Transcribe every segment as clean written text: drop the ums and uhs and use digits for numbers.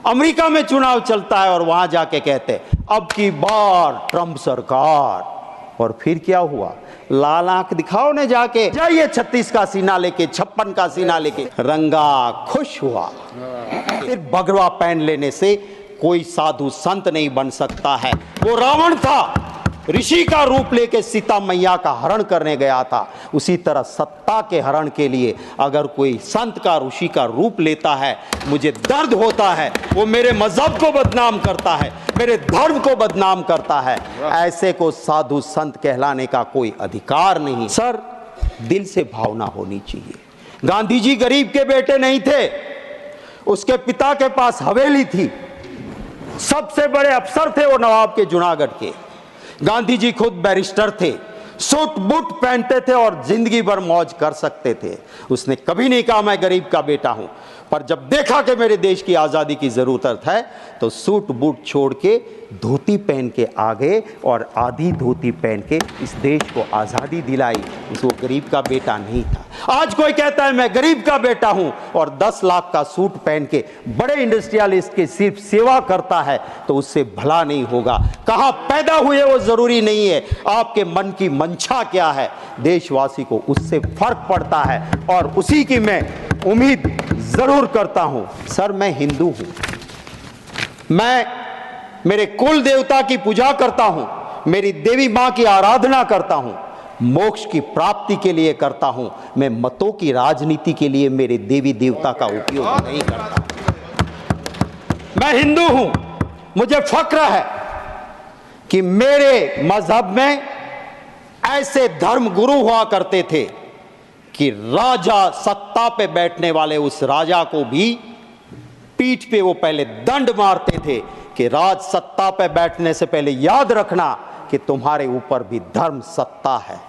America में चुनाव चलता है और वहां जाके कहते हैं अब की बार ट्रंप सरकार। और फिर क्या हुआ? लाल आंख दिखाओ ने जाके, जाइए 36 का सीना लेके, 56 का सीना लेके, रंगा खुश हुआ। सिर्फ भगवा पहन लेने से कोई साधु संत नहीं बन सकता है। वो रावण था, ऋषि का रूप लेके सीता मैया का हरण करने गया था। उसी तरह सत्ता के हरण के लिए अगर कोई संत का, ऋषि का रूप लेता है, मुझे दर्द होता है। वो मेरे मजहब को बदनाम करता है, मेरे धर्म को बदनाम करता है। ऐसे को साधु संत कहलाने का कोई अधिकार नहीं। सर, दिल से भावना होनी चाहिए। गांधी जी गरीब के बेटे नहीं थे, उसके पिता के पास हवेली थी, सबसे बड़े अफसर थे वो नवाब के जूनागढ़ के। गांधी जी खुद बैरिस्टर थे, सूट बूट पहनते थे और जिंदगी भर मौज कर सकते थे। उसने कभी नहीं कहा मैं गरीब का बेटा हूं, पर जब देखा कि मेरे देश की आज़ादी की ज़रूरत है तो सूट बूट छोड़ के धोती पहन के आ गए और आधी धोती पहन के इस देश को आज़ादी दिलाई। वो गरीब का बेटा नहीं था। आज कोई कहता है मैं गरीब का बेटा हूं और 10 लाख का सूट पहन के बड़े इंडस्ट्रियलिस्ट की सिर्फ सेवा करता है तो उससे भला नहीं होगा। कहाँ पैदा हुए वो ज़रूरी नहीं है, आपके मन की मंशा क्या है, देशवासी को उससे फर्क पड़ता है और उसी की मैं उम्मीद जरूर करता हूं। सर, मैं हिंदू हूं, मैं मेरे कुल देवता की पूजा करता हूं, मेरी देवी मां की आराधना करता हूं, मोक्ष की प्राप्ति के लिए करता हूं। मैं मतों की राजनीति के लिए मेरे देवी देवता का उपयोग नहीं करता। मैं हिंदू हूं, मुझे फक्र है कि मेरे मजहब में ऐसे धर्म गुरु हुआ करते थे कि राजा, सत्ता पे बैठने वाले उस राजा को भी पीठ पे वो पहले दंड मारते थे कि राज सत्ता पे बैठने से पहले याद रखना कि तुम्हारे ऊपर भी धर्म सत्ता है।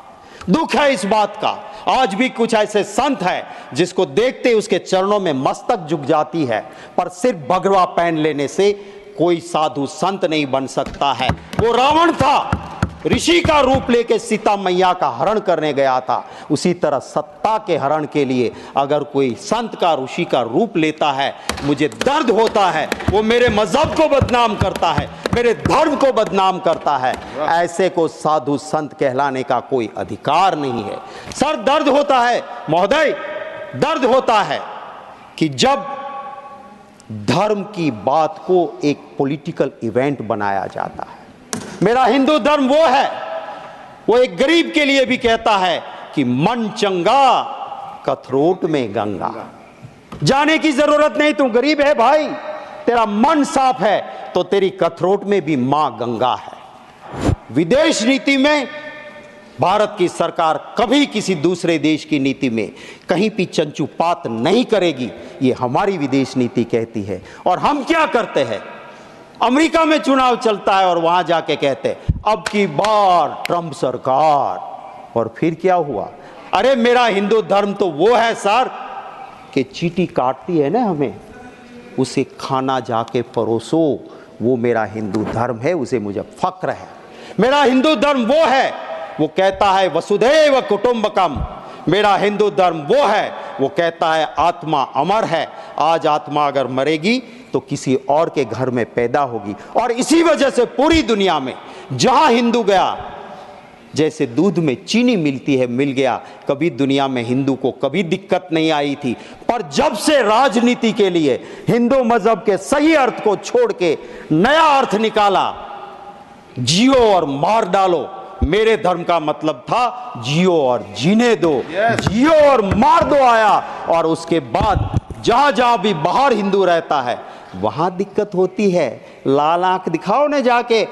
दुख है इस बात का, आज भी कुछ ऐसे संत हैं जिसको देखते उसके चरणों में मस्तक झुक जाती है, पर सिर्फ भगवा पहन लेने से कोई साधु संत नहीं बन सकता है। वो रावण था, ऋषि का रूप लेके सीता मैया का हरण करने गया था। उसी तरह सत्ता के हरण के लिए अगर कोई संत का, ऋषि का रूप लेता है, मुझे दर्द होता है। वो मेरे मजहब को बदनाम करता है, मेरे धर्म को बदनाम करता है। ऐसे को साधु संत कहलाने का कोई अधिकार नहीं है। सर, दर्द होता है महोदय, दर्द होता है कि जब धर्म की बात को एक पॉलिटिकल इवेंट बनाया जाता है। मेरा हिंदू धर्म वो है, वो एक गरीब के लिए भी कहता है कि मन चंगा कथरोट में गंगा। जाने की जरूरत नहीं, तू गरीब है भाई, तेरा मन साफ है तो तेरी कथरोट में भी मां गंगा है। विदेश नीति में भारत की सरकार कभी किसी दूसरे देश की नीति में कहीं भी चंचुपात नहीं करेगी, ये हमारी विदेश नीति कहती है। और हम क्या करते हैं? अमेरिका में चुनाव चलता है और वहां जाके कहते हैं अब की बार ट्रंप सरकार। और फिर क्या हुआ? अरे मेरा हिंदू धर्म तो वो है सर कि चींटी काटती है ना हमें, उसे खाना जाके परोसो, वो मेरा हिंदू धर्म है, उसे मुझे फक्र है। मेरा हिंदू धर्म वो है, वो कहता है वसुधैव कुटुंबकम। मेरा हिंदू धर्म वो है, वो कहता है आत्मा अमर है। आज आत्मा अगर मरेगी तो किसी और के घर में पैदा होगी। और इसी वजह से पूरी दुनिया में जहां हिंदू गया, जैसे दूध में चीनी मिलती है, मिल गया। कभी दुनिया में हिंदू को कभी दिक्कत नहीं आई थी, पर जब से राजनीति के लिए हिंदू मजहब के सही अर्थ को छोड़ के नया अर्थ निकाला, जियो और मार डालो, मेरे धर्म का मतलब था जियो और जीने दो, जियो और मार दो आया। और उसके बाद जहां जहां भी बाहर हिंदू रहता है वहां दिक्कत होती है। लाल आंख दिखाओ ने जाके,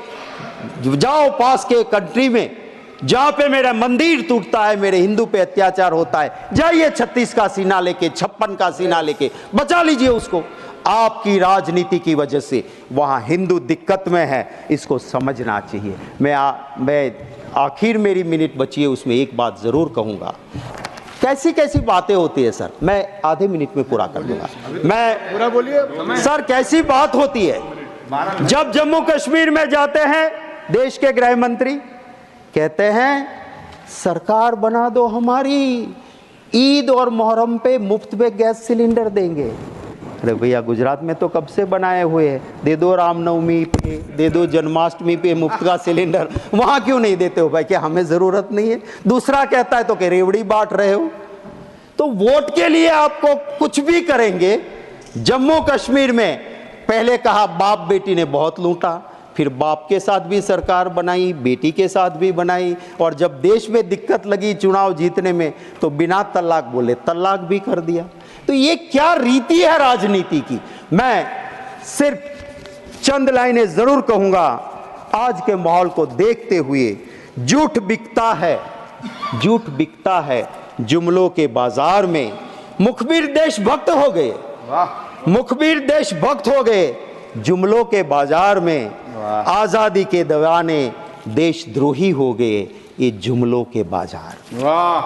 जाओ पास के कंट्री में जहां पे मेरा मंदिर टूटता है, मेरे हिंदू पे अत्याचार होता है, जाइए 36 का सीना लेके, 56 का सीना लेके बचा लीजिए उसको। आपकी राजनीति की वजह से वहां हिंदू दिक्कत में है, इसको समझना चाहिए। मैं आखिर मेरी मिनट बची है, उसमें एक बात जरूर कहूंगा। कैसी कैसी बातें होती है सर, मैं आधे मिनट में पूरा कर दूंगा। मैं पूरा बोलिए सर। कैसी बात होती है जब जम्मू कश्मीर में जाते हैं, देश के गृह मंत्री कहते हैं सरकार बना दो हमारी, ईद और मुहर्रम पे मुफ्त में गैस सिलेंडर देंगे। अरे भैया गुजरात में तो कब से बनाए हुए हैं, दे दो रामनवमी पे, दे दो जन्माष्टमी पे मुफ्त का सिलेंडर, वहाँ क्यों नहीं देते हो भाई? क्या हमें ज़रूरत नहीं है? दूसरा कहता है तो कि रेवड़ी बांट रहे हो। तो वोट के लिए आपको कुछ भी करेंगे। जम्मू कश्मीर में पहले कहा बाप बेटी ने बहुत लूटा, फिर बाप के साथ भी सरकार बनाई, बेटी के साथ भी बनाई, और जब देश में दिक्कत लगी चुनाव जीतने में तो बिना तलाक बोले तलाक भी कर दिया। तो ये क्या रीति है राजनीति की? मैं सिर्फ चंद लाइनें जरूर कहूंगा। आज के माहौल को देखते हुए झूठ बिकता है, झूठ बिकता है जुमलों के बाजार में। मुखबिर देशभक्त हो गए, मुखबिर देशभक्त हो गए जुमलों के बाजार में। आजादी के दीवाने देशद्रोही हो गए ये जुमलों के बाजार। वाह।